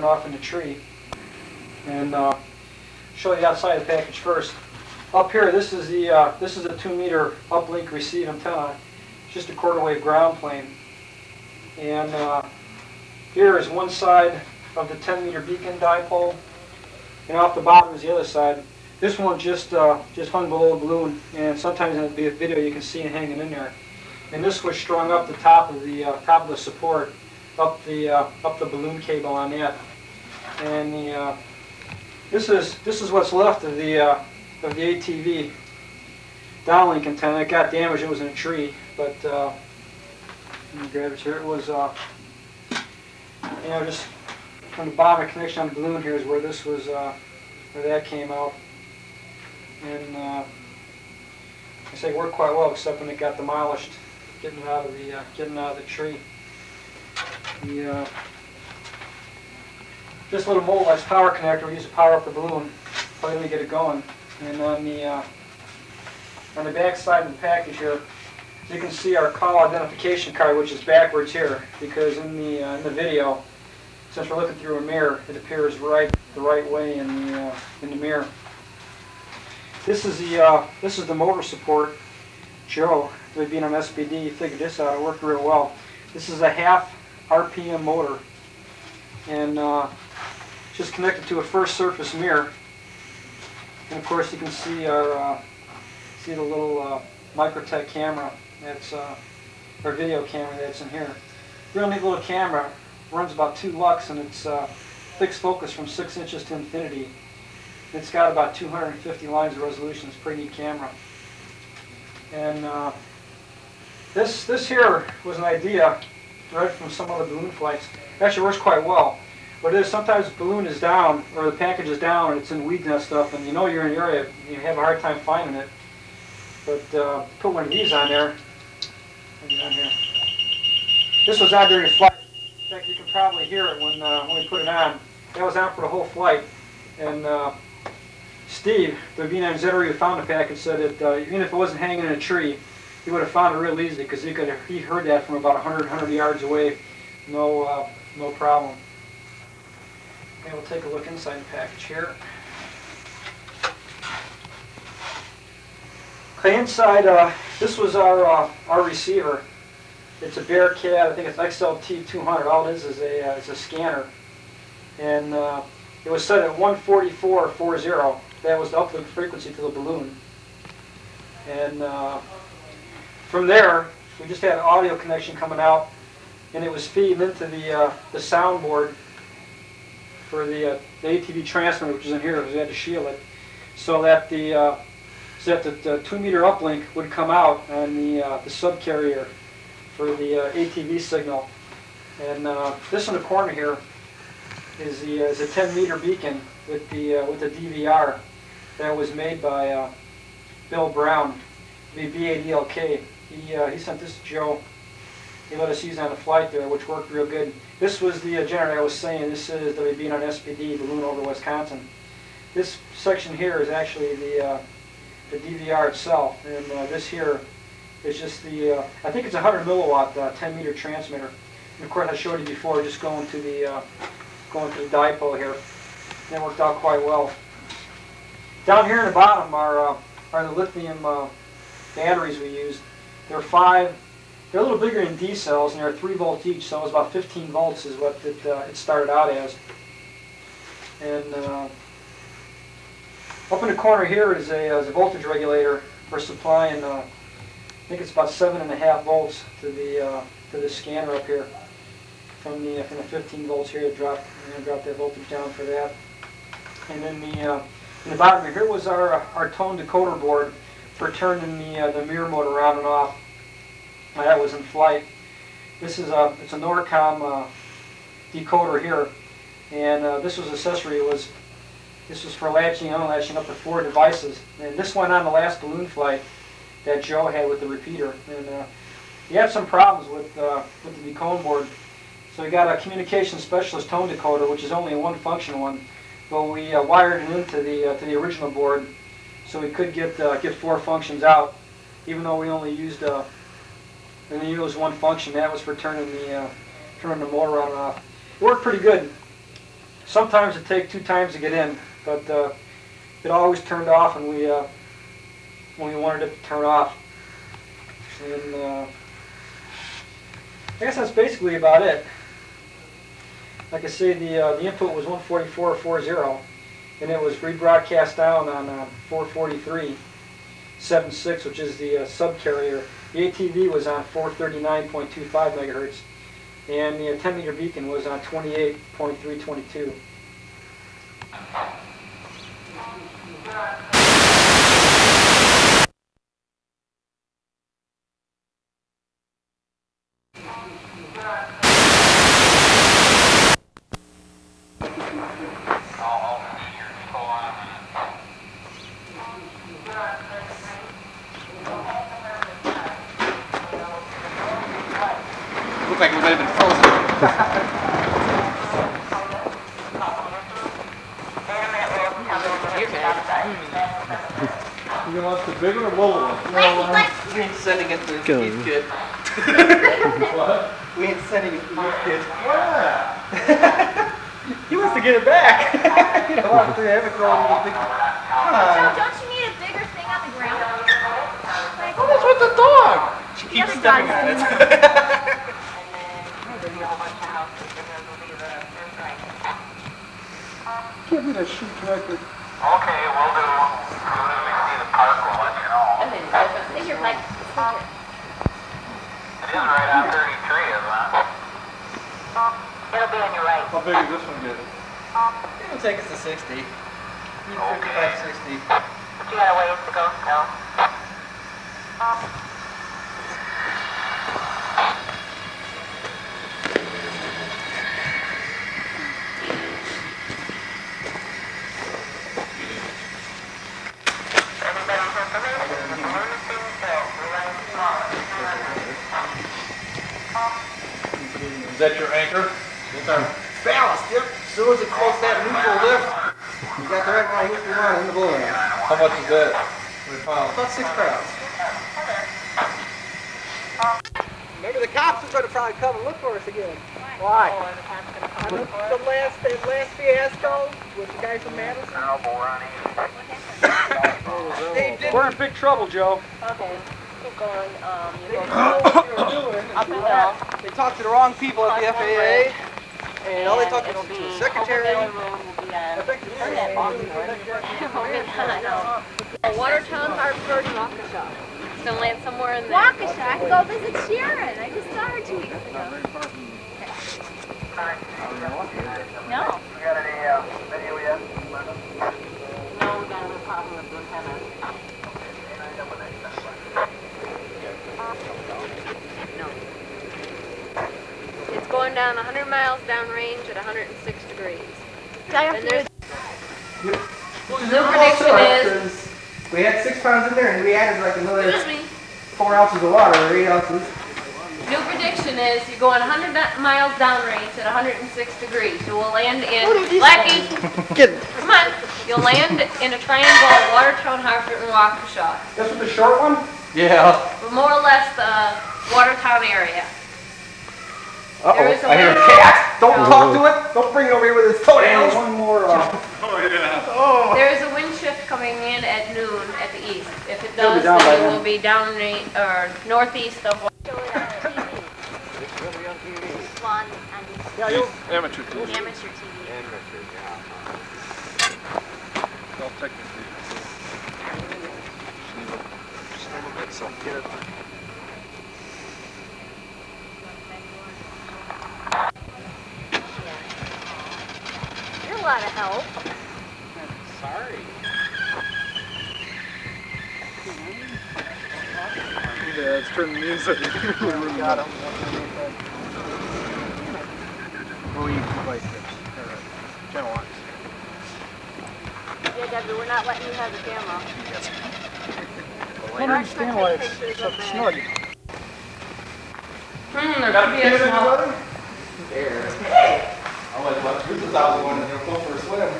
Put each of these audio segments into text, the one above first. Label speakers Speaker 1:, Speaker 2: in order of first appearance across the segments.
Speaker 1: off in the tree. And show you outside the package first. Up here, this is a 2 meter uplink receive antenna. It's just a quarter wave ground plane. And here is one side of the 10 meter beacon dipole, and off the bottom is the other side. This one just hung below the balloon, and sometimes in the video you can see it hanging in there. And this was strung up the top of the support, up the balloon cable on that. And this is what's left of the ATV downlink antenna. It got damaged. It was in a tree, but let me grab it here. It was just from the bottom of the connection on the balloon here is where this was where that came out. And I say it worked quite well, except when it got demolished, getting it out of the tree. This little motorized power connector we use to power up the balloon, probably to get it going. And on the back side of the package here, you can see our call identification card, which is backwards here, because in the video, since we're looking through a mirror, it appears the right way in the mirror. This is the motor support. Joe, being on SPD, figured this out. It worked real well. This is a half RPM motor, and just connected to a first surface mirror. And of course, you can see the little Microtech camera. That's our video camera that's in here. Real neat little camera. Runs about 2 lux, and it's fixed focus from 6 inches to infinity. It's got about 250 lines of resolution. It's a pretty neat camera. And this here was an idea right from some other balloon flights. It actually works quite well. What it is, sometimes the balloon is down, or the package is down, and it's in weeds and stuff, and you know you're in the area, you have a hard time finding it. But put one of these on there. This was out during the flight. In fact, you can probably hear it when we put it on. That was on for the whole flight. And Steve, the V9Z who found the package, said that even if it wasn't hanging in a tree, he would have found it real easy, because he heard that from about 100 yards away, no problem. Okay, we'll take a look inside the package here. Okay, inside, this was our receiver. It's a Bearcat. I think it's XLT200. All it is a scanner, and it was set at 144.40. That was the uplink frequency to the balloon. And from there, we just had an audio connection coming out, and it was feeding into the soundboard for the ATV transmitter, which is in here, because we had to shield it, so that the 2 meter uplink would come out on the subcarrier for the ATV signal. And this in the corner here is a 10 meter beacon with the DVR that was made by Bill Brown, the B8ELK. He sent this to Joe. He let us use it on the flight there, which worked real good. This was the generator I was saying. This is the being on SPD, balloon over Wisconsin. This section here is actually the DVR itself, and this here is just I think it's a 100 milliwatt 10 meter transmitter. And of course, I showed you before, just going to the dipole here. That worked out quite well. Down here in the bottom are the lithium batteries we used. They're a little bigger than D cells, and they're 3 volts each, so it was about 15 volts is what it started out as. And up in the corner here is a voltage regulator for supplying, I think it's about 7.5 volts to the scanner up here. From the 15 volts here, I'm going to drop that voltage down for that. And then in the bottom here was our tone decoder board for turning the mirror mode around and off. That was in flight. This is it's a Norcom decoder here, and this was accessory. This was for latching and unlatching up to 4 devices. And this went on the last balloon flight that Joe had with the repeater. And he had some problems with the decode board. So we got a communication specialist tone decoder, which is only a 1-function one. But we wired it into the original board, so we could get 4 functions out, even though we only used 1 function. That was for turning the motor on and off. It worked pretty good. Sometimes it takes 2 times to get in, but it always turned off when we wanted it to turn off. And I guess that's basically about it. Like I say, the input was 144.40, and it was rebroadcast down on 443.76, which is the subcarrier. The ATV was on 439.25 megahertz, and the 10-meter beacon was on 28.322.
Speaker 2: Looked like it might have been frozen.
Speaker 3: You want the bigger or little one?
Speaker 2: We ain't sending it to the youth kid.
Speaker 3: What?
Speaker 2: We ain't sending it to the youth kid.
Speaker 3: Why?
Speaker 2: He wants to get it back. You don't want to have it going in the big...
Speaker 4: Don't you need a bigger thing on the ground? Like,
Speaker 2: Oh, that's with the dog. She keeps
Speaker 4: other
Speaker 2: stepping
Speaker 4: dog's
Speaker 2: on it.
Speaker 3: Give me that shoe tractor.
Speaker 5: Okay, we'll do. As soon as we see the park, we'll let you know.
Speaker 4: Is your leg?
Speaker 5: It is right on 33, isn't it? It'll be on your right.
Speaker 3: How big is this one get?
Speaker 2: It'll take us to 60. 55, 60.
Speaker 5: But you got a ways to go still.
Speaker 3: Is that your anchor?
Speaker 2: It's our ballast, yep. As soon as it closes that neutral lift, we got the right amount of lift we want in the balloon.
Speaker 3: How much is that?
Speaker 2: About 6 pounds. Remember, the cops are going to probably come and look for us again. Why? The last fiasco with the guy from Madison.
Speaker 5: Oh, boy, Ronnie.
Speaker 2: They didn't
Speaker 1: We're in big trouble, Joe.
Speaker 6: Okay, keep going.
Speaker 2: They didn't know what we were doing.
Speaker 6: Up and down.
Speaker 2: They talked to the wrong people at the FAA, and all they talked to was the secretary.
Speaker 6: Road will be on.
Speaker 2: I think the
Speaker 6: Turn that box north. Watertown, Hartford, and Waukesha. It's gonna land somewhere in there.
Speaker 4: Waukesha, I can go visit Sharon. I just saw her 2 weeks ago. No.
Speaker 5: You got any video yet?
Speaker 6: No, we got a problem with the antenna. No. It's going down 100 miles downrange at 106 degrees. And there's
Speaker 2: New
Speaker 6: prediction is-
Speaker 2: we had 6 pounds in there, and we added like another
Speaker 6: excuse me.
Speaker 2: 4 ounces of water, or 8 ounces.
Speaker 6: New prediction is you're going 100 miles downrange at 106 degrees. You will land in Blackie. Come on. You'll land in a triangle of Watertown, Hartford, and Waukesha.
Speaker 2: This was the short one?
Speaker 3: Yeah.
Speaker 6: But more or less the Watertown area.
Speaker 2: Uh-oh,
Speaker 6: There is a
Speaker 2: I hear a
Speaker 6: window.
Speaker 2: cat. Don't talk to it. Don't bring it over here with his
Speaker 1: And
Speaker 2: toenails.
Speaker 1: one more.
Speaker 6: There is a wind shift coming in at noon at the east. If it
Speaker 1: It'll be
Speaker 6: does,
Speaker 1: down by
Speaker 6: then it
Speaker 1: then.
Speaker 6: will be down or northeast of.
Speaker 4: On
Speaker 1: Yeah, you'll.
Speaker 3: Amateur too.
Speaker 4: amateur TV.
Speaker 3: Well, technically. Just a little bit, so get it.
Speaker 4: You're a lot of help.
Speaker 3: Sorry. Yeah, let's turn the music. Got him. We'll eat like this. Channel lines.
Speaker 4: Yeah, Debbie, we're not letting you have the camera.
Speaker 1: I don't understand why it's so snug.
Speaker 6: There could be a small.
Speaker 2: I'm like, well, this is how we want to go for a swim.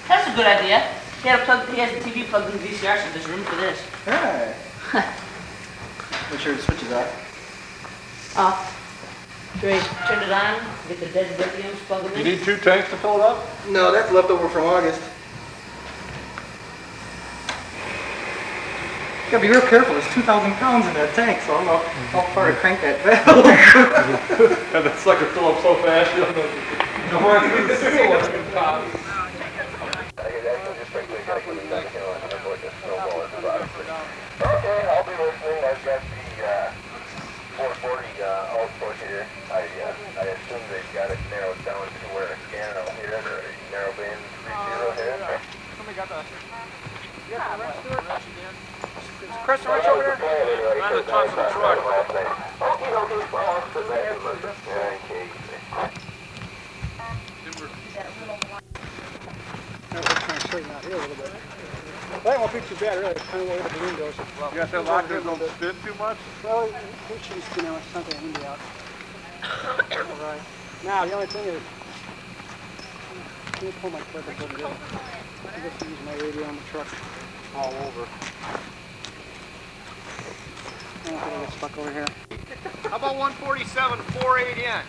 Speaker 7: That's a good idea. He has the TV plugged in the VCR, so there's room for this.
Speaker 2: Hey. Make sure the switch is off.
Speaker 7: Off. Great, turn it on, get the dead lithiums, plug them
Speaker 8: You
Speaker 7: in.
Speaker 8: need 2 tanks to fill it up?
Speaker 2: No, that's left over from August. You gotta be real careful, there's 2,000 pounds in that tank, so I don't know how far to crank that valve.
Speaker 8: And that sucker fill up so fast, you don't know.
Speaker 5: Okay, I'll be listening. I've got the 440 output here. I assume they've got it narrowed down to where a scanner will hit it, or a narrow band 30 hit it.
Speaker 2: Somebody got the... You got the wrench to it? Is Chris wrench over there?
Speaker 8: On the top of the truck.
Speaker 5: Okay, well, I'll sit back and listen. Okay.
Speaker 3: I'm trying to straighten out here a little bit. That won't be too bad, really. It's kind of where the balloon goes.
Speaker 8: You got that lock there, don't spin too much?
Speaker 3: Well, we shouldn't spin out. It's not going to windy out. All right. Now, the only thing is, let me pull my plug over there. I just use my radio on the truck all over. I don't think I get stuck over here.
Speaker 2: How about 147, 4/8 inch?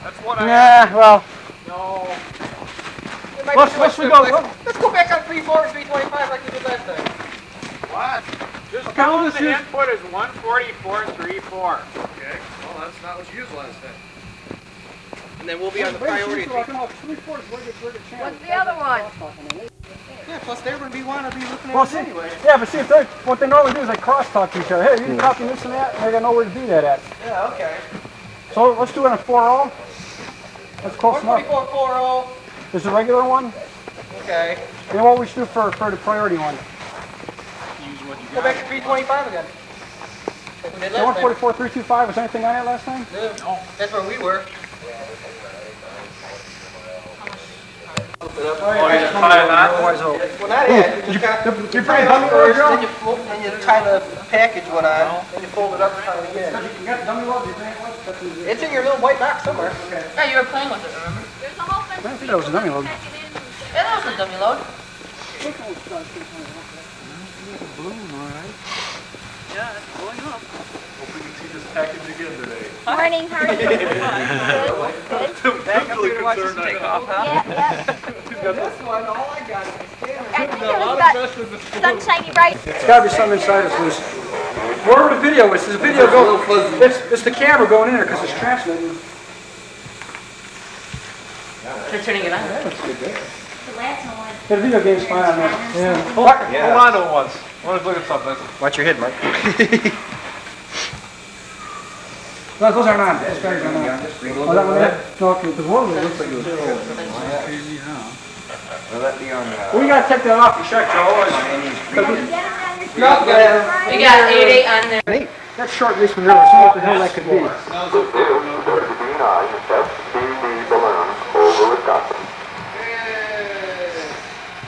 Speaker 2: That's what I...
Speaker 3: Yeah, well,
Speaker 2: No.
Speaker 3: let's we go.
Speaker 2: Let's go back on 3/4 and 325 like we did last time.
Speaker 9: What? Just
Speaker 3: Okay,
Speaker 9: tell
Speaker 3: we'll
Speaker 9: them
Speaker 3: just
Speaker 9: the
Speaker 3: use-
Speaker 9: input is 144.34.
Speaker 2: Okay, well that's not what you used last time. And then we'll be on the priority.
Speaker 3: What's
Speaker 6: What's the other one?
Speaker 2: Yeah, plus they're going to be wanting to be looking at
Speaker 3: Well,
Speaker 2: it
Speaker 3: see,
Speaker 2: anyway.
Speaker 3: yeah, but see, if what they normally do is they crosstalk to each other. Hey, you can copy this and that, and they're gonna know where to do that at.
Speaker 2: Yeah, okay.
Speaker 3: So let's do it in a 4-0. That's close enough.
Speaker 2: 144.40.
Speaker 3: There's a regular one.
Speaker 2: Okay.
Speaker 3: Then what we should do for the priority one?
Speaker 2: Go back to 325 again. Like we did
Speaker 3: The
Speaker 2: last time.
Speaker 3: 144, 325. Was anything on it last time?
Speaker 2: No. That's where we were.
Speaker 8: Oh, you just tie a knot?
Speaker 2: Well, not yet. You just got
Speaker 3: You
Speaker 2: tie it up
Speaker 3: dummy load,
Speaker 2: first,
Speaker 3: Joe?
Speaker 2: then you tie the package one on, then you fold it up and tie it again.
Speaker 3: You got the dummy load? Do you think it was?
Speaker 2: It's in your little white box somewhere.
Speaker 7: Yeah, you were playing with it, remember?
Speaker 6: There's a whole bunch
Speaker 3: I think that was a dummy load.
Speaker 7: Yeah, that was a dummy load.
Speaker 8: Hope we can see this package again today.
Speaker 4: Morning, how are you? Good, good.
Speaker 2: Back up
Speaker 8: really
Speaker 2: here to watch this
Speaker 8: concerned
Speaker 2: take
Speaker 8: right
Speaker 2: off, huh?
Speaker 4: Yeah,
Speaker 2: This one, all I got is a scanner.
Speaker 4: I think it was that sunshiny bright.
Speaker 3: It's got to be something inside us loose. Wherever the video is, does the video go? It's the camera going in there because it's transmitting.
Speaker 7: Try turning it on.
Speaker 4: The last one.
Speaker 3: The video game's fine on there. Yeah.
Speaker 8: Hold on to it once. I want to look at something.
Speaker 2: Watch your head, Mark.
Speaker 3: No, those aren't on. Those batteries aren't on. Oh, that one there? No, okay, because one of them looks like it was cold. We got to take that off and check, Joe.
Speaker 7: We got 88 on there.
Speaker 3: That's short reach maneuver. See what the hell that could be.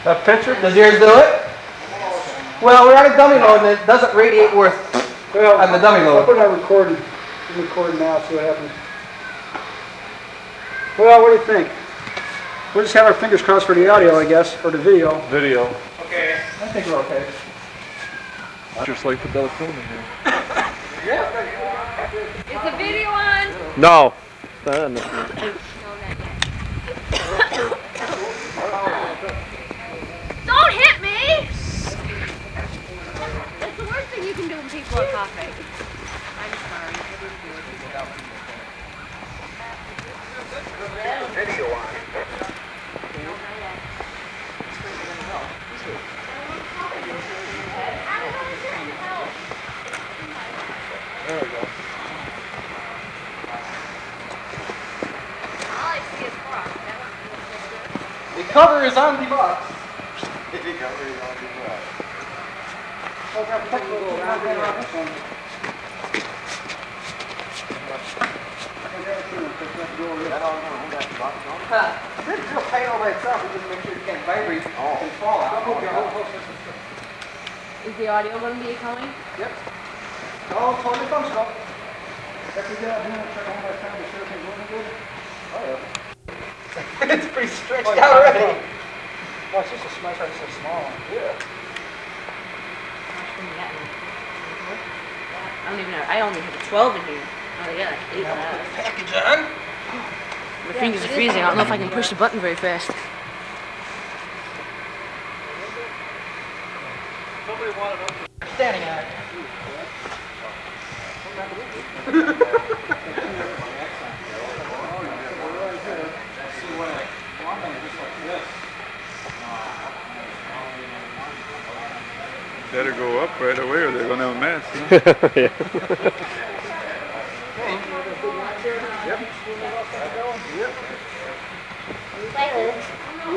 Speaker 8: That picture?
Speaker 2: Does yours do it? Well, we're on a dummy load and it doesn't radiate worth on the dummy
Speaker 3: I'll
Speaker 2: load.
Speaker 3: put it on recording. I'm recording now, see what happens. Well, what do you think? We'll just have our fingers crossed for the audio, I guess, or the video.
Speaker 8: Video.
Speaker 2: Okay.
Speaker 3: I think we're okay.
Speaker 8: Just like the Bella film in here.
Speaker 6: Is the video on?
Speaker 8: No.
Speaker 6: No, not yet. Don't hit me! That's the worst thing you can do when people are coughing. I'm sorry.
Speaker 5: Video on.
Speaker 8: There we go.
Speaker 6: All I see is frost.
Speaker 2: The cover is on the box. This is real tight all by itself. We just make sure it can't vibrate and fall out.
Speaker 6: Is the audio going to be coming?
Speaker 2: Yep. All totally functional. It's pretty stretched out already.
Speaker 3: Well, it's just a smash, it's so small.
Speaker 2: Yeah.
Speaker 7: I don't even know. I only have a 12 in here. Oh yeah, I ate that.
Speaker 2: Package on.
Speaker 7: My fingers are freezing. I don't know if I can push the button very fast.
Speaker 2: Standing on it.
Speaker 8: Better go up right away or they're going to have a mess.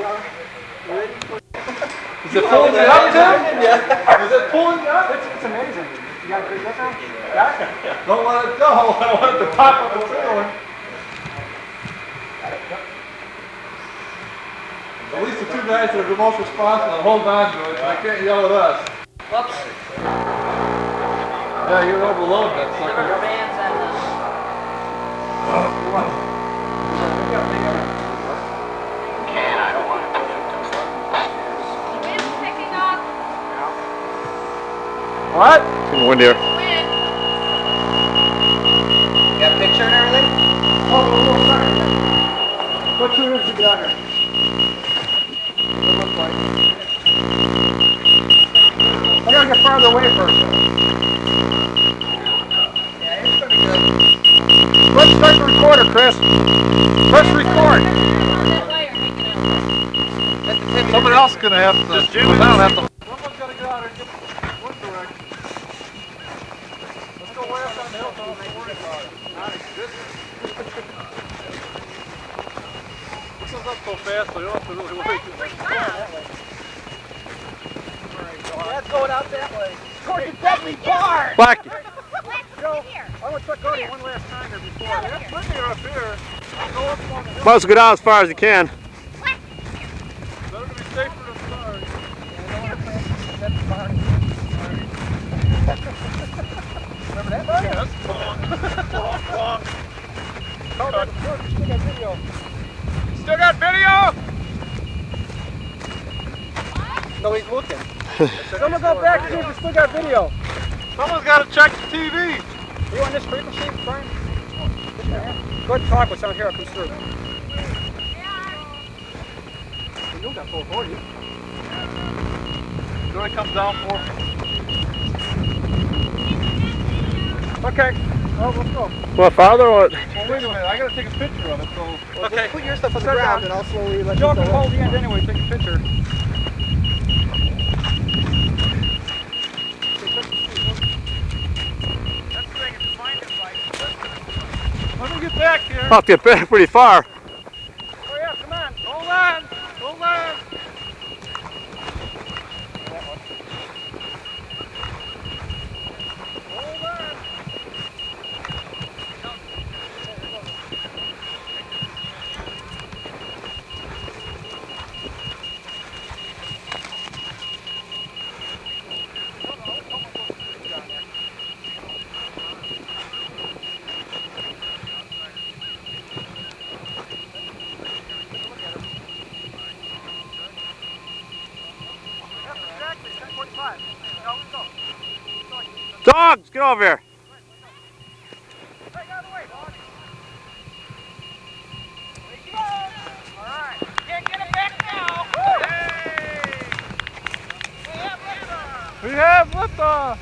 Speaker 8: Huh? Is it pulling it up, Tim? Yeah. Is it pulling it up?
Speaker 1: It's amazing. You got a good look on? Got it?
Speaker 8: Don't let it go. I don't want it to pop up the ceiling. At least the two guys that are the most responsible hold on to it. They can't yell at us.
Speaker 7: Whoops.
Speaker 8: Yeah, you're overloading that
Speaker 7: The
Speaker 8: sucker.
Speaker 7: rubber bands and
Speaker 6: Wind's picking up.
Speaker 1: What?
Speaker 8: Wind here.
Speaker 6: Wind.
Speaker 2: You got a picture and everything?
Speaker 1: Oh, sorry. What tuners you got here? It looks like. I gotta get farther away first.
Speaker 2: Yeah, it's pretty good.
Speaker 1: Let's start the recorder, Chris. Let's record.
Speaker 6: That wire hanging out.
Speaker 8: Somebody else is going to have to. I don't have to.
Speaker 1: Someone's gotta get out and get one direct. Let's go way up on the hill, so I don't have to worry about it.
Speaker 8: This is up so fast, so you don't have to really wait.
Speaker 2: That's going out that way. Towards the deadly bar!
Speaker 8: Blackie.
Speaker 1: Joe, I want to check out one last time there before. That's linear up here. Go up on the hill.
Speaker 10: Must go down as far as you can.
Speaker 8: Better to be safer than sorry.
Speaker 2: Remember that bar?
Speaker 8: Yeah, that's long.
Speaker 1: Still got video.
Speaker 8: Still got video?
Speaker 2: No, he's looking.
Speaker 1: Someone go back and see if we still got video.
Speaker 8: Someone's got to check the TV.
Speaker 1: Are you on this frequency, Brian? Go ahead and talk with someone here. I'll come through. You got 440.
Speaker 8: Joy comes down for.
Speaker 1: Okay. Oh, let's go.
Speaker 10: What, farther or what?
Speaker 8: Well, wait a minute. I got to take a picture of it. So.
Speaker 2: Okay. Put your stuff on the
Speaker 1: Set
Speaker 2: ground
Speaker 1: down.
Speaker 2: and I'll slowly let
Speaker 1: Joe
Speaker 2: you
Speaker 1: can
Speaker 2: go.
Speaker 1: hold the end anyway. Take a picture.
Speaker 8: Let me get back here.
Speaker 10: I'll have to get back pretty far.
Speaker 1: Oh yeah, come on.
Speaker 8: Hold on. Hold on. Hold on.
Speaker 10: Dogs, get over here.
Speaker 8: We have liftoff.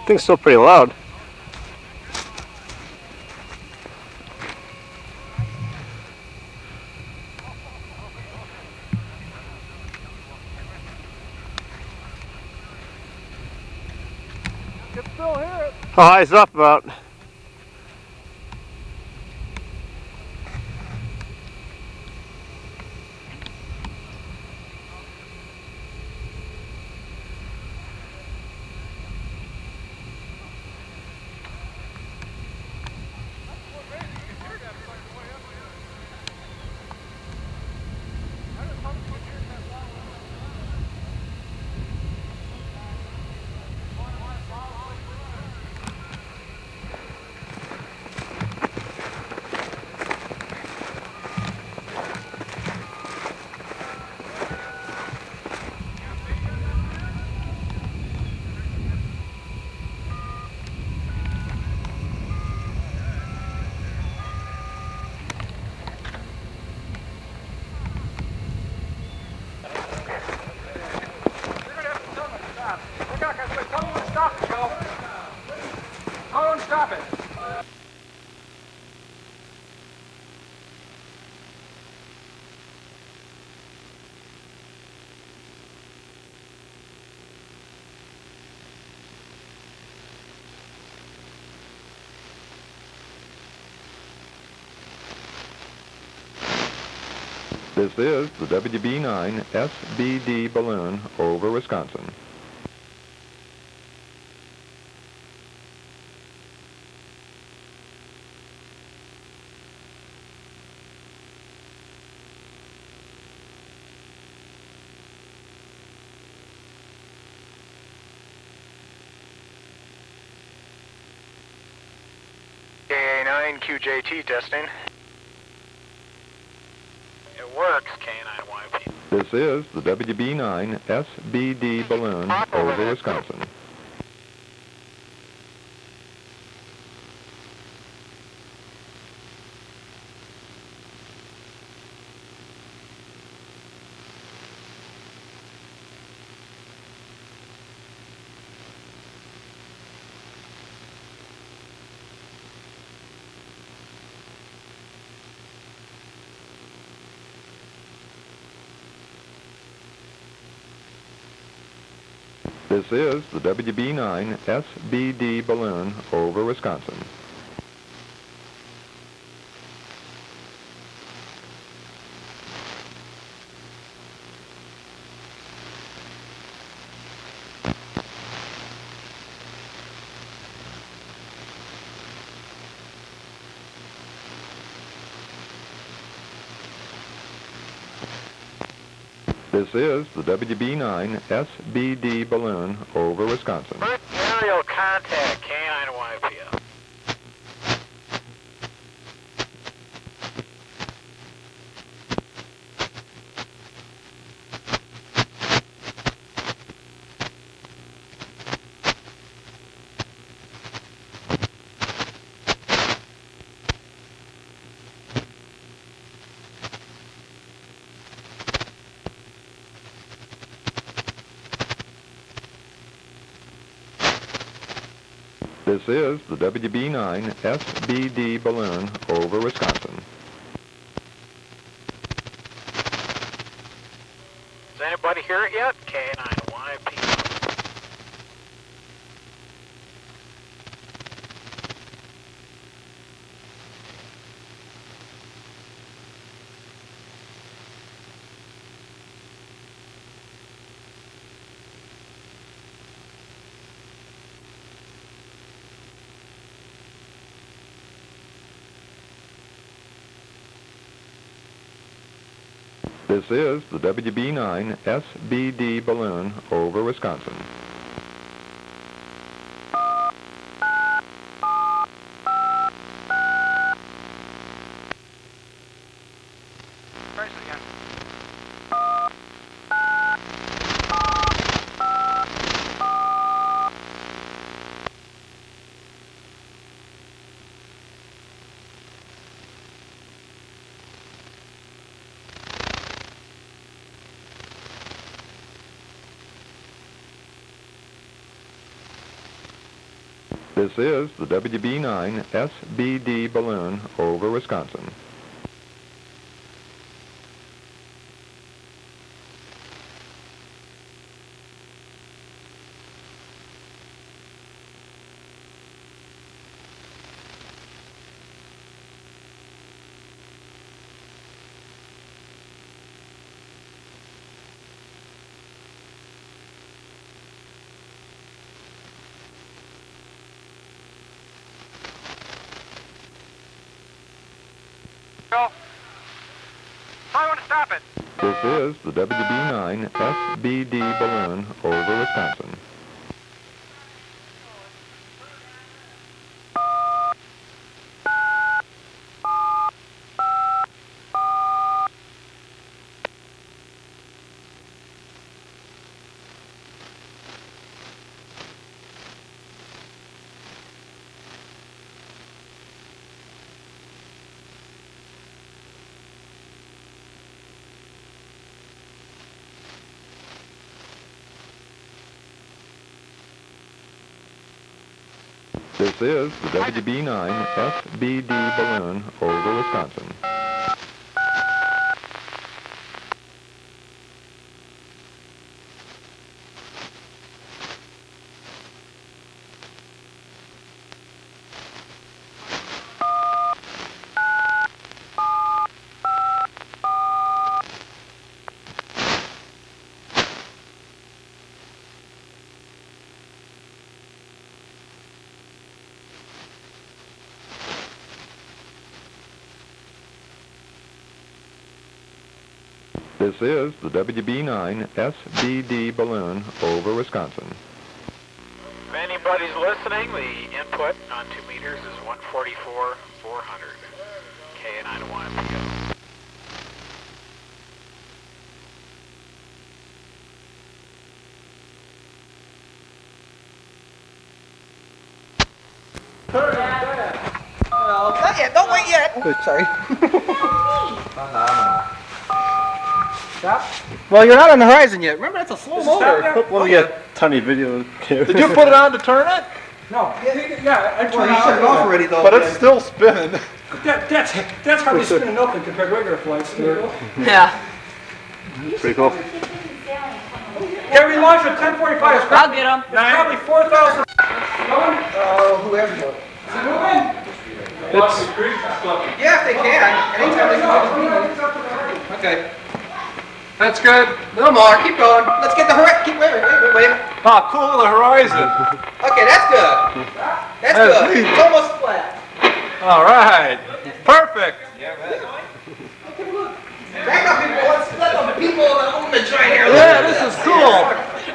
Speaker 10: Thing's still pretty loud.
Speaker 8: You can still hear it.
Speaker 10: How high is it up about?
Speaker 5: This is the WB9 SBD balloon over Wisconsin.
Speaker 9: KA9 QJT testing. It works, K9YP.
Speaker 5: This is the WB9 SBD balloon over Wisconsin. This is the WB9 SBD balloon over Wisconsin. This is the WB9 SBD balloon over Wisconsin.
Speaker 9: Aerial contact, K9YP.
Speaker 5: This is the WB9 SBD balloon over Wisconsin.
Speaker 9: Does anybody hear it yet? K9YP.
Speaker 5: This is the WB9 SBD balloon over Wisconsin.
Speaker 9: Press it again.
Speaker 5: This is the WB9 SBD balloon over Wisconsin.
Speaker 9: Go. I want to stop it.
Speaker 5: This is the WB9 SBD balloon over Wisconsin. This is the WB9 SBD balloon over Wisconsin. This is the WB9 SBD balloon over Wisconsin.
Speaker 9: If anybody's listening, the input on 2 meters is 144,400. K9 to 1 PO.
Speaker 2: Well, not yet. Don't wait yet. Sorry. Stop. Well, you're not on the horizon yet. Remember, that's a slow motor.
Speaker 10: Let me get a tiny video.
Speaker 2: Did you put it on to turn it?
Speaker 1: No, yeah, I
Speaker 2: Well,
Speaker 1: turned
Speaker 2: you shut it off
Speaker 1: it.
Speaker 2: already, though.
Speaker 10: But it's still spinning.
Speaker 1: That's hardly spinning open compared to regular flights.
Speaker 7: Yeah.
Speaker 10: Pretty cool.
Speaker 1: Yeah, we launched at 10:45.
Speaker 7: I'll get him.
Speaker 1: It's probably 4,000.
Speaker 2: Who has it?
Speaker 10: It's
Speaker 2: Yeah, if they can. Anytime they can. Okay.
Speaker 9: That's good.
Speaker 2: No more. Keep going. Let's get the horizon. Keep wait.
Speaker 9: Ah, cool, the horizon.
Speaker 2: Okay, that's good. That's good. It's almost flat.
Speaker 9: All right. Perfect.
Speaker 2: Back up, people. Let's let the people in the elements right here.
Speaker 9: Yeah, this is cool.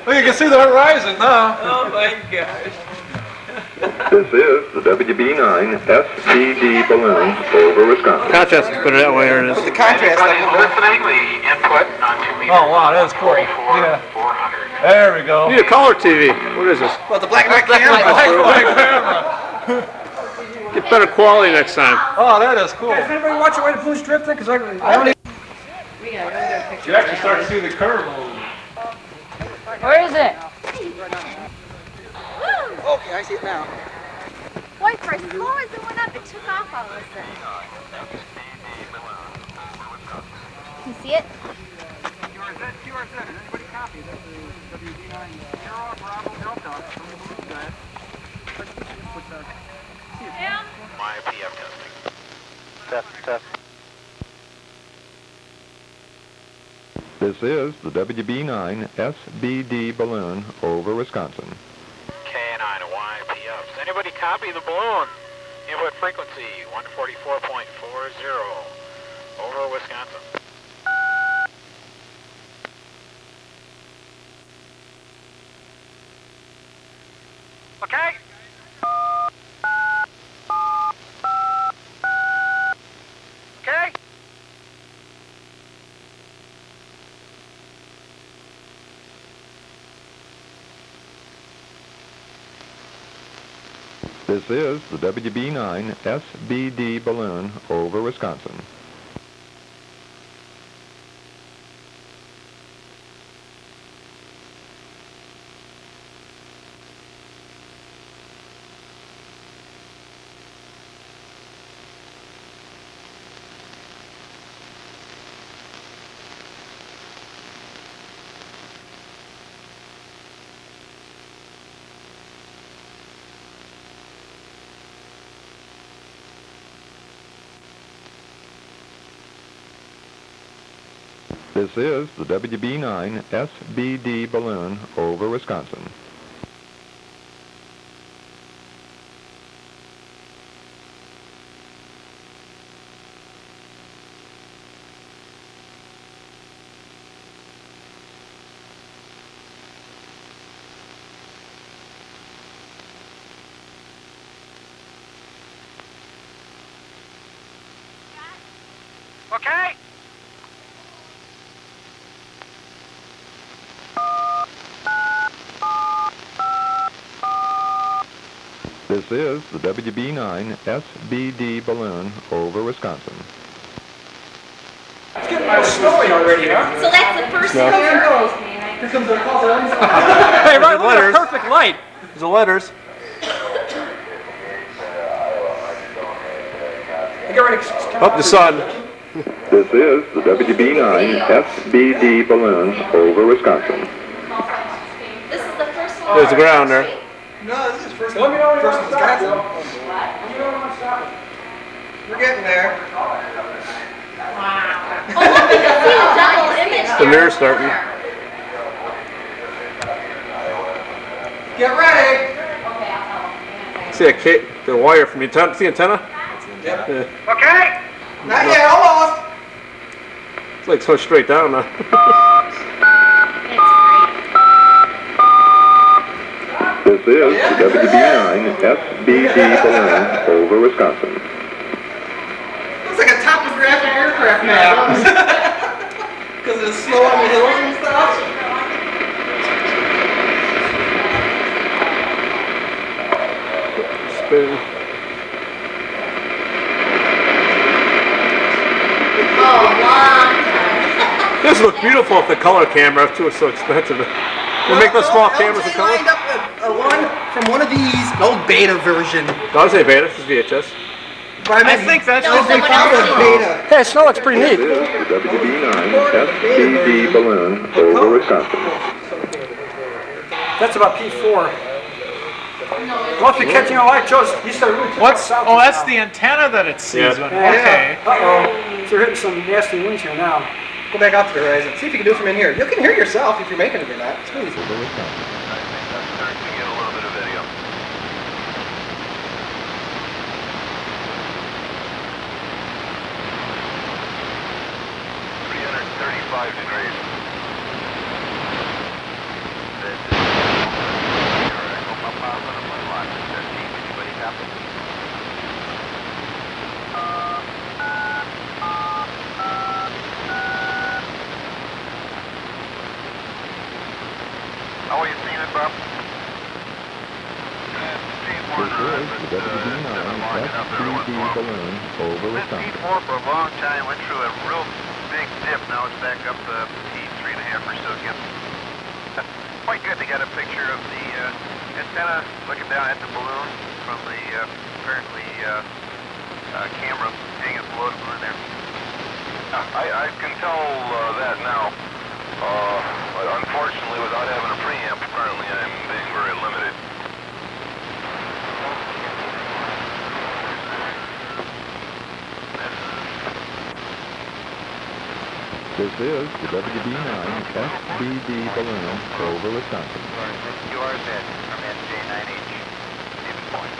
Speaker 9: Well, you can see the horizon now.
Speaker 7: Oh my gosh.
Speaker 5: This is the WB9 SBD balloon over Wisconsin.
Speaker 10: contrast is better that way, or it is.
Speaker 2: Put the contrast
Speaker 9: Anybody's
Speaker 2: up.
Speaker 9: listening, the input on 2 meters. Oh, wow, that's cool. Yeah. 400. There we go.
Speaker 10: You need a color TV. What is this?
Speaker 2: Well, the black and white camera.
Speaker 9: Black camera.
Speaker 10: Get better quality next time.
Speaker 9: Oh, that is cool.
Speaker 1: Does anybody watch the way the blue's drifting? Because I don't even...
Speaker 6: We gotta go get a picture.
Speaker 9: You actually start to see the curve move.
Speaker 6: Where is it?
Speaker 2: Okay, I see it now.
Speaker 4: Boy, for as slow as it went up, it took off all of a sudden. Can you see it?
Speaker 3: QRZ, does anybody copy? That's the WB9 Sierra Bravo Delta from the blue guy.
Speaker 9: My PF testing.
Speaker 10: Test.
Speaker 5: This is the WB9 SBD balloon over Wisconsin.
Speaker 9: K9 to YPF. Does anybody copy the balloon? Input frequency 144.40 over Wisconsin. Okay. Okay.
Speaker 5: This is the WB9 SBD balloon over Wisconsin. This is the WB9 SBD balloon over Wisconsin.
Speaker 9: Okay.
Speaker 5: This is the WB9 SBD balloon over Wisconsin.
Speaker 1: It's getting a little snowy already, huh?
Speaker 4: So that's the first
Speaker 10: No.
Speaker 4: year.
Speaker 1: Here comes the call.
Speaker 9: Hey, right, look at
Speaker 10: letters.
Speaker 9: the perfect light.
Speaker 10: There's the letters.
Speaker 1: Get ready.
Speaker 10: Up the sun.
Speaker 5: This is the WB9 SBD balloon over Wisconsin.
Speaker 4: This is the first one.
Speaker 10: There's the ground there.
Speaker 2: No, this is first
Speaker 1: Let me know when you
Speaker 2: first
Speaker 1: want to
Speaker 2: one's got
Speaker 1: stop.
Speaker 2: some.
Speaker 1: Let me know when you want to stop.
Speaker 2: We're getting there.
Speaker 4: Oh, look, you can see the double image.
Speaker 10: The mirror's starting.
Speaker 2: Get ready.
Speaker 10: See the wire from the antenna. See the antenna?
Speaker 2: Yep.
Speaker 10: Yeah.
Speaker 9: Okay.
Speaker 2: Not yet, almost.
Speaker 10: Like so straight down now.
Speaker 5: This is the WB9 SBD balloon over Wisconsin.
Speaker 2: Looks like a topographic aircraft map. Because it's snow on the hills and stuff.
Speaker 10: Spin.
Speaker 6: Oh, long time.
Speaker 10: This would look beautiful if the color camera too was so expensive. We'll make those small cameras in color.
Speaker 2: Lined up a one from one of these, an old beta version.
Speaker 10: Don't say beta, this is VHS.
Speaker 2: But I think that's
Speaker 6: No, someone else did.
Speaker 2: beta.
Speaker 3: Hey, snow looks pretty
Speaker 5: This
Speaker 3: neat.
Speaker 5: is the WB9 SBD balloon over Wisconsin.
Speaker 1: That's about P4. Well, if you're catching a light, Joe, you start really south.
Speaker 11: Oh, that's the antenna that it sees.
Speaker 10: Yeah.
Speaker 11: Okay.
Speaker 1: Uh-oh. So we're hitting some nasty winds here now.
Speaker 2: Go back out to the horizon. See if you can do it from in here. You can hear yourself if you're making it or not. It's easy.
Speaker 5: How are you seeing it, Bob? This is the WB9 SBD balloon over Wisconsin. P4 for a long time, went through a real big dip. Now it's back up to P3.5 or so again. Quite good to get a picture of the antenna looking down at the balloon from the apparently camera hanging below the balloon there. I can tell that now. Unfortunately, without having a preamp, apparently I'm being very limited. This is the WB9 SBD balloon over Wisconsin. QRZ from SJ9H, Stephen Point.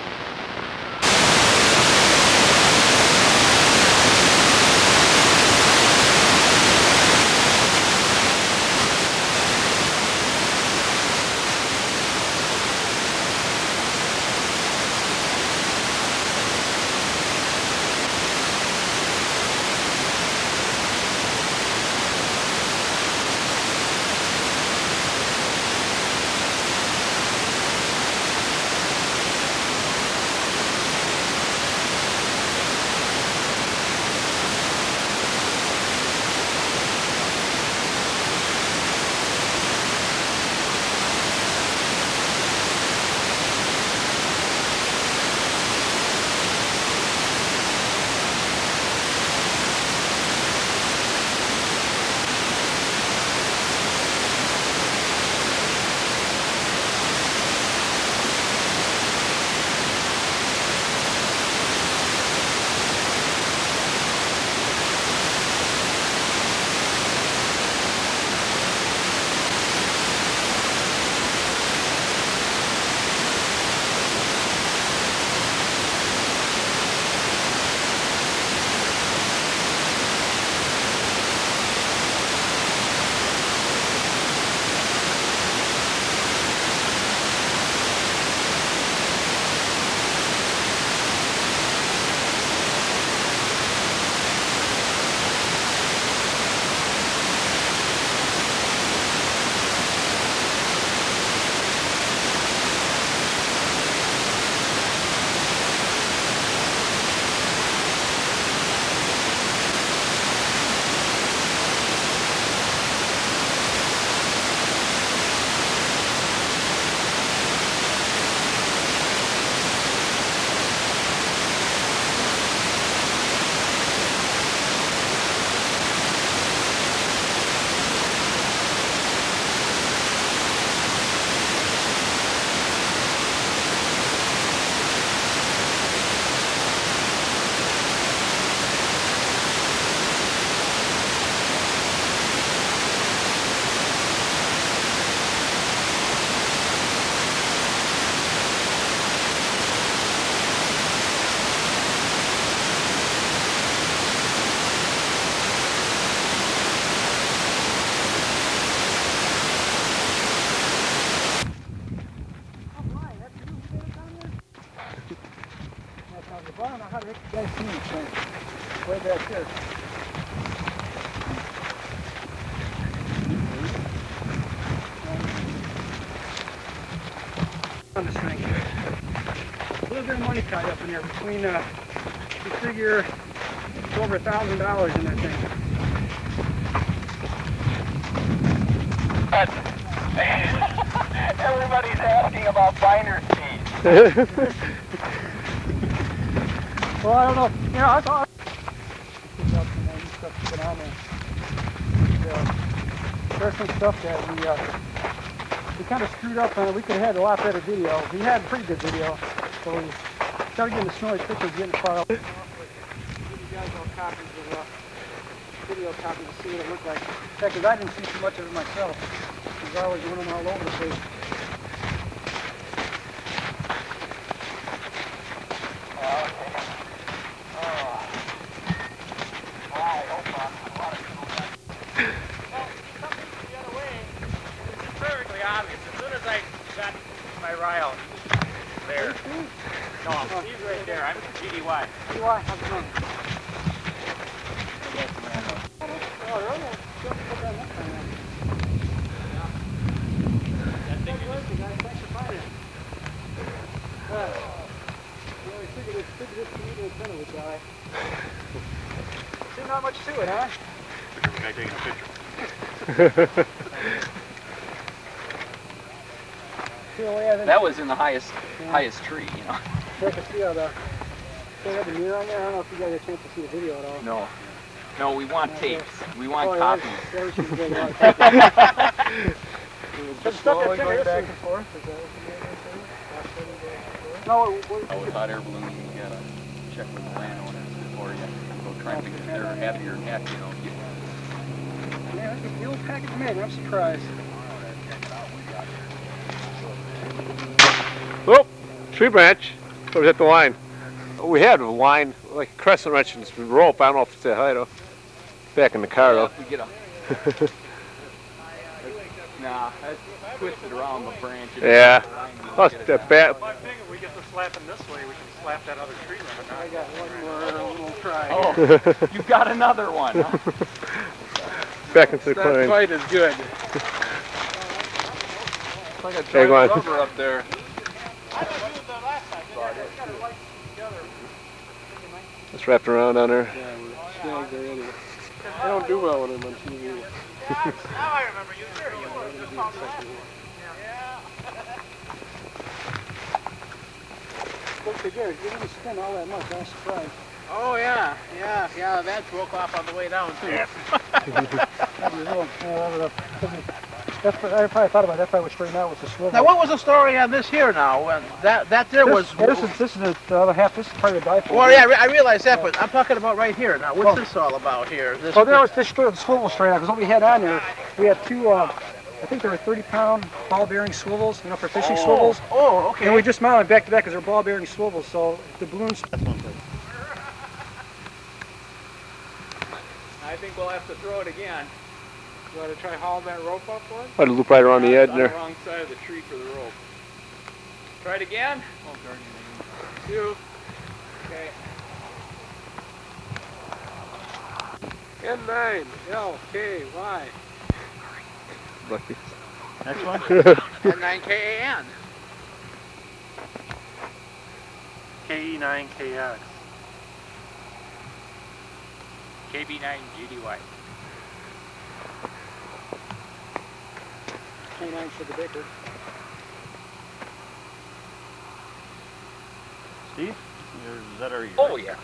Speaker 3: thing. Way back here. On this thing. A little bit of money tied up in there between, you figure it's over $1,000 in that thing.
Speaker 9: Everybody's asking about binder speed.
Speaker 3: Well, I don't know. You know, I thought stuff's been on there. There's some stuff that we kind of screwed up on. We could have had a lot better video. We had pretty good video, so we started getting the snowy pictures getting far up. Give you guys all copies of video copies to see what it looked like. Yeah, because I didn't see too much of it myself. Because I was running all over the place.
Speaker 9: There. No, he's right there. I'm GDY.
Speaker 3: GDY, how's it going? Oh, really? Put that next time then. Thanks for finding it. Yeah, we figured this comedian antenna would die. See, not much to it, huh?
Speaker 9: Guy taking a picture.
Speaker 12: That was in the highest tree, you know.
Speaker 3: Check to see how the the mirror on there. I don't know if you guys had a chance to see the video at all.
Speaker 12: No, we want tapes. We want copies.
Speaker 3: Yeah, we should get a
Speaker 12: Slowly going back and forth. Is that what
Speaker 3: No,
Speaker 12: with hot air balloons, you gotta check with the landowners before you go trying to think if they're happier and happier, you know.
Speaker 3: Yeah, the old package made. I'm surprised.
Speaker 10: Oh, tree branch. Or was that the line? We had a line, like a crescent wrench and some rope. I don't know if it's that high though. Back in the car though.
Speaker 12: We get a... Nah, that's twisted around the branch.
Speaker 10: Yeah. Oh, that bat.
Speaker 11: I think if we get the slapping this way, we can slap that other tree limb.
Speaker 3: I got one more we'll try.
Speaker 12: Oh, you got another one, huh?
Speaker 10: Back into the
Speaker 11: Not
Speaker 10: climb.
Speaker 11: quite as good.
Speaker 12: It's like a
Speaker 10: Hey, go on.
Speaker 12: giant rubber up there.
Speaker 10: It's wrapped around on there.
Speaker 3: Yeah, we're snagged already. I don't do well when I'm on TV.
Speaker 9: Now I remember you. Sure, you were just on the
Speaker 3: Look at there, it didn't spin all that much. I was surprised.
Speaker 2: Oh yeah, that broke off on the way down too.
Speaker 3: That's what I probably thought about. That probably was straightened out with the swivel.
Speaker 2: Now, what was the story on this here now? That there was.
Speaker 3: This is the other half. This is part of the dipole.
Speaker 2: Well, yeah, I realize that, but I'm talking about right here. Now, what's this all about here? This,
Speaker 3: there was this swivel straight out because what we had on there, we had two. I think they were 30-pound ball-bearing swivels, you know, for fishing swivels.
Speaker 2: Oh, okay.
Speaker 3: And we just mounted back to back because they're ball-bearing swivels. So the balloons.
Speaker 12: I think we'll have to throw it again.
Speaker 11: You want to try hauling that rope up one?
Speaker 10: I'd loop right around the edge
Speaker 12: On
Speaker 10: there.
Speaker 12: the wrong side of the tree for the rope. Try it again. Oh, darn you. 2. Okay.
Speaker 11: N9, L, K, Y.
Speaker 10: Lucky.
Speaker 11: Next one?
Speaker 2: N9KAN.
Speaker 11: KE9KX.
Speaker 9: KB9GDY.
Speaker 3: K9 for the Baker.
Speaker 11: Steve? Is that our
Speaker 12: Oh, yeah.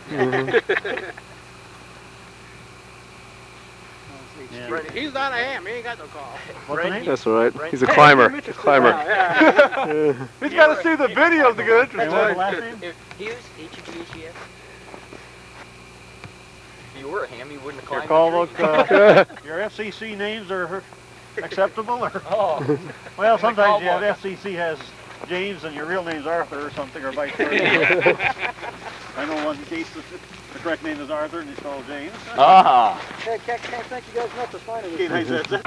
Speaker 2: Right, he's not a ham. He ain't got no call.
Speaker 11: What's the name?
Speaker 10: That's all right. He's a climber. He's a climber.
Speaker 11: He's got to see the videos to get interested.
Speaker 12: If he was H-U-G-H-E-S. If you were a ham, you wouldn't have climbed the tree.
Speaker 11: Your FCC names are acceptable? Or?
Speaker 12: Oh.
Speaker 11: Well, sometimes you have FCC has James and your real name's Arthur or something, or vice versa. I know one case the correct name is Arthur and he's called James.
Speaker 12: Ah.
Speaker 3: Hey, can't thank you guys enough for finding
Speaker 11: Okay,
Speaker 3: this.
Speaker 11: nice, that's it.